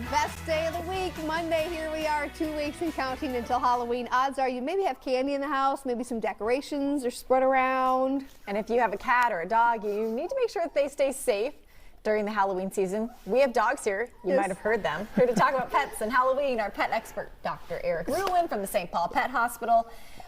best day of the week, Monday. Here we are, 2 weeks and counting until Halloween. Odds are you maybe have candy in the house, maybe some decorations are spread around. And if you have a cat or a dog, you need to make sure that they stay safe during the Halloween season. We have dogs here. You might have heard them. Here to talk about pets and Halloween, our pet expert, Dr. Eric Ruhland from the St. Paul Pet Hospital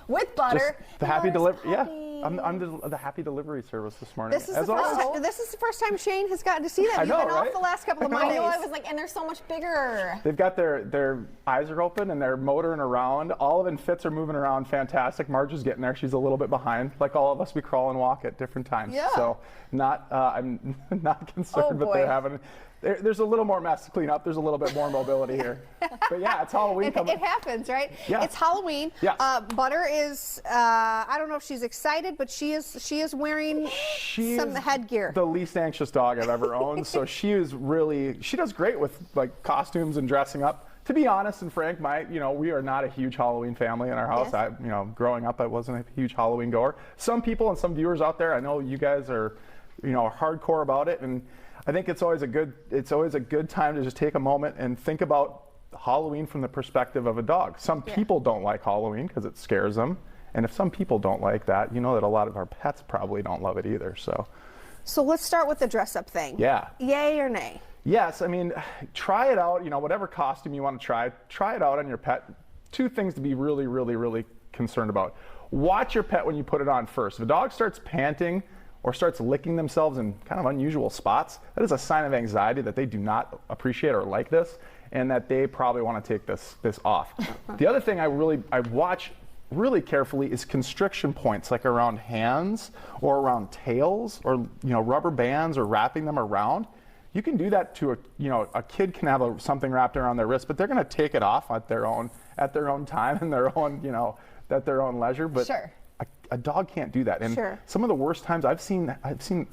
with Butter. Just the happy delivery. Yeah, I'm the happy delivery service this morning. This is the first time Shane has gotten to see that. I know, You've been right? off the last couple of Mondays. I was like, and they're so much bigger. They've got their eyes are open and they're motoring around. Olive and Fitz are moving around fantastic. Marge is getting there. She's a little bit behind. Like all of us, we crawl and walk at different times. Yeah. So I'm not concerned that they're having. There's a little more mess to clean up. There's a little bit more mobility here. But yeah, it's Halloween coming. It happens, right? Yeah. It's Halloween. Yes. Butter is, I don't know if she's excited, but she is wearing some headgear. The least anxious dog I've ever owned. So she does great with like costumes and dressing up. To be honest and frank, we are not a huge Halloween family in our house. Yes. Growing up, I wasn't a huge Halloween goer. Some people and some viewers out there, I know you guys are, hardcore about it, and I think it's always a good time to just take a moment and think about Halloween from the perspective of a dog. Some people don't like Halloween because it scares them, and if some people don't like that, you know that a lot of our pets probably don't love it either. So let's start with the dress-up thing. Yeah. Yay or nay? Yes, I mean, try it out. Whatever costume you want to try it out on your pet. Two things to be really, really, really concerned about. Watch your pet when you put it on first. If a dog starts panting or starts licking themselves in kind of unusual spots, that is a sign of anxiety that they do not appreciate or like this, and that they probably want to take this off. The other thing I watch really carefully is constriction points, like around hands or around tails, or rubber bands, or wrapping them around. You can do that to a kid can have something wrapped around their wrist, but they're going to take it off at their own time and their own at their own leisure. But sure. A dog can't do that. And sure. Some of the worst times I've seen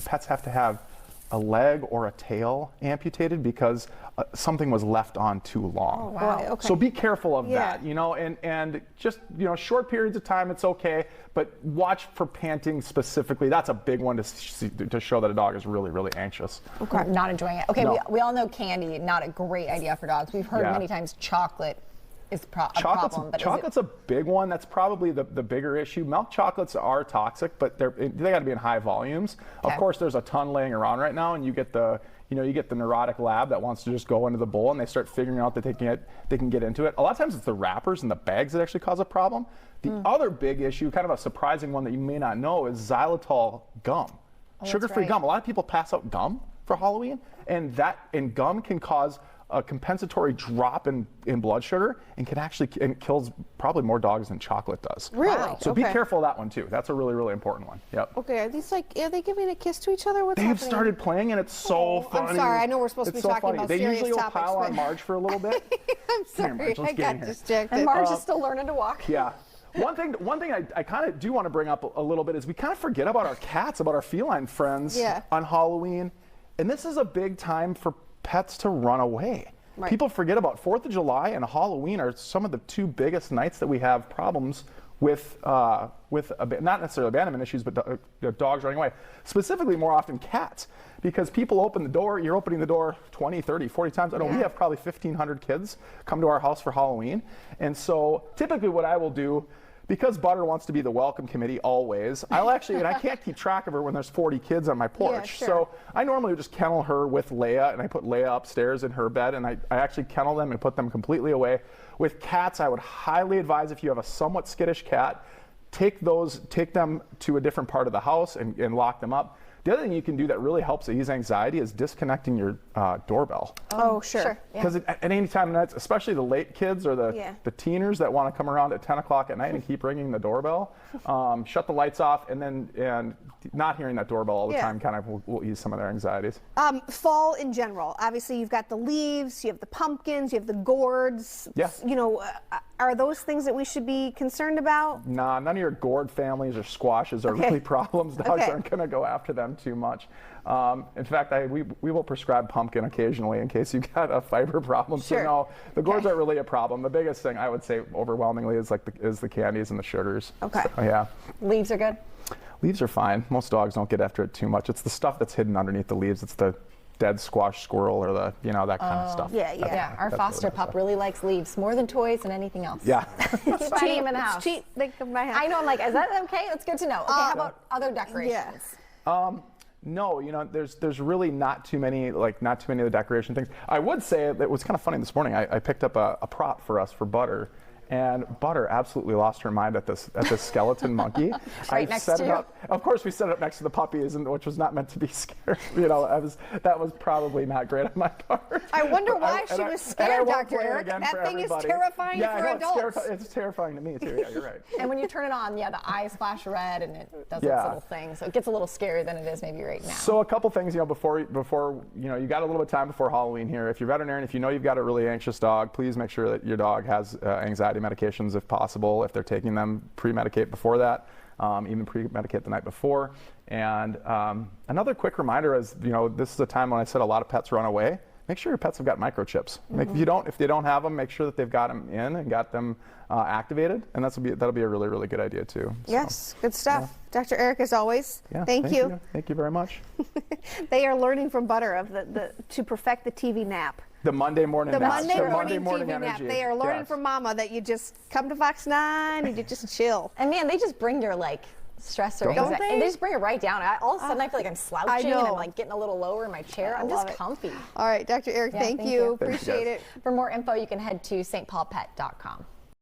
pets have to have a leg or a tail amputated because something was left on too long. Oh, wow. Okay. So be careful of that, and just, short periods of time, it's okay, but watch for panting specifically. That's a big one to show that a dog is really, really anxious. Okay. Not enjoying it. Okay, No. we all know candy, not a great idea for dogs. We've heard many times chocolate is a problem. But chocolate's a big one. That's probably the bigger issue. Milk chocolates are toxic, but they got to be in high volumes. Okay. Of course, there's a ton laying around right now, and you get the neurotic lab that wants to just go into the bowl, and they start figuring out that they can get into it. A lot of times it's the wrappers and the bags that actually cause a problem. The other big issue, kind of a surprising one that you may not know, is xylitol gum. Sugar-free gum. A lot of people pass out gum for Halloween, and gum can cause a compensatory drop in blood sugar and kills probably more dogs than chocolate does. Really? Wow. So be careful of that one too. That's a really, really important one. Yep. Okay, are they giving a kiss to each other? What's They've happening? started playing, and it's so funny. I'm sorry, I know we're supposed to be talking about They serious usually will topics, pile but on Marge for a little bit. I'm sorry, Marge, let's I get got in here. distracted. And Marge is still learning to walk. Yeah. One thing I kind of do want to bring up a little bit is we kind of forget about our cats, about our feline friends on Halloween. And this is a big time for pets to run away. Right. People forget about 4th of July and Halloween are some of the two biggest nights that we have problems with not necessarily abandonment issues, but dogs running away. Specifically, more often cats, because people open the door. You're opening the door 20, 30, 40 times. I know we have probably 1,500 kids come to our house for Halloween. And so typically what I will do, because Butter wants to be the welcome committee always, and I can't keep track of her when there's 40 kids on my porch. Yeah, sure. So I normally would just kennel her with Leia, and I put Leia upstairs in her bed, and I actually kennel them and put them completely away. With cats, I would highly advise, if you have a somewhat skittish cat, take them to a different part of the house and lock them up. The other thing you can do that really helps ease anxiety is disconnecting your doorbell. Oh, sure. Because at any time of night, especially the late kids or the teeners that want to come around at 10 o'clock at night and keep ringing the doorbell, shut the lights off, and not hearing that doorbell all the time kind of will ease some of their anxieties. Fall in general, obviously you've got the leaves, you have the pumpkins, you have the gourds. Yes. Are those things that we should be concerned about? Nah, none of your gourd families or squashes are really problems. Dogs aren't going to go after them too much. In fact, we will prescribe pumpkin occasionally in case you've got a fiber problem. Sure. So no, the gourds aren't really a problem. The biggest thing I would say overwhelmingly is the candies and the sugars. Okay. So, yeah. Leaves are good? Leaves are fine. Most dogs don't get after it too much. It's the stuff that's hidden underneath the leaves. It's the dead squash squirrel or the, you know, that kind of stuff. Yeah, yeah. Yeah, our That's foster really good pup stuff. really likes leaves more than toys and anything else. Yeah. Keep finding him in the house. It's cheap. They come by house. I know, I'm like, is that okay? That's good to know. Okay, how about other decorations? No, you know, there's really not too many of the decoration things. I would say that it was kind of funny this morning. I picked up a prop for us for Butter, and Butter absolutely lost her mind at this skeleton monkey. Right next set to it you. up. Of course, we set it up next to the puppies, which was not meant to be scary. You know, that was probably not great on my part. I wonder But why she was scared, won't Dr. play it Eric. again That for thing is everybody. terrifying Yeah, for I know, adults. It's terrifying to me too. Yeah, you're right. And when you turn it on, yeah, the eyes flash red and it does its Yeah. little thing. So it gets a little scarier than it is maybe right now. So a couple things, you know, before you know, you got a little bit of time before Halloween here. If you're a veterinarian, if you know you've got a really anxious dog, please make sure that your dog has anxiety medications if possible. If they're taking them, pre-medicate before that, even pre-medicate the night before. And another quick reminder is, you know, this is a time when I said a lot of pets run away. Make sure your pets have got microchips. If they don't have them, make sure that they've got them in and got them activated, and that'll be a really, really good idea too. So, Yes, good stuff. Dr. Eric, as always, yeah, thank you. Thank you very much. They are learning from Butter of to perfect the TV nap. The Monday morning The nap. Monday morning TV nap. energy. They are learning Yes. from Mama that you just come to Fox 9 and you just chill. And man, they just bring your like stress or Don't anxiety. they? They just bring it right down. All of a sudden, I feel like I'm slouching and know. I'm like getting a little lower in my chair. I'm love just it. comfy. All right, Dr. Eric, Yeah, thank thank you. you. Thank you, Appreciate guys. it. For more info, you can head to stpaulpet.com.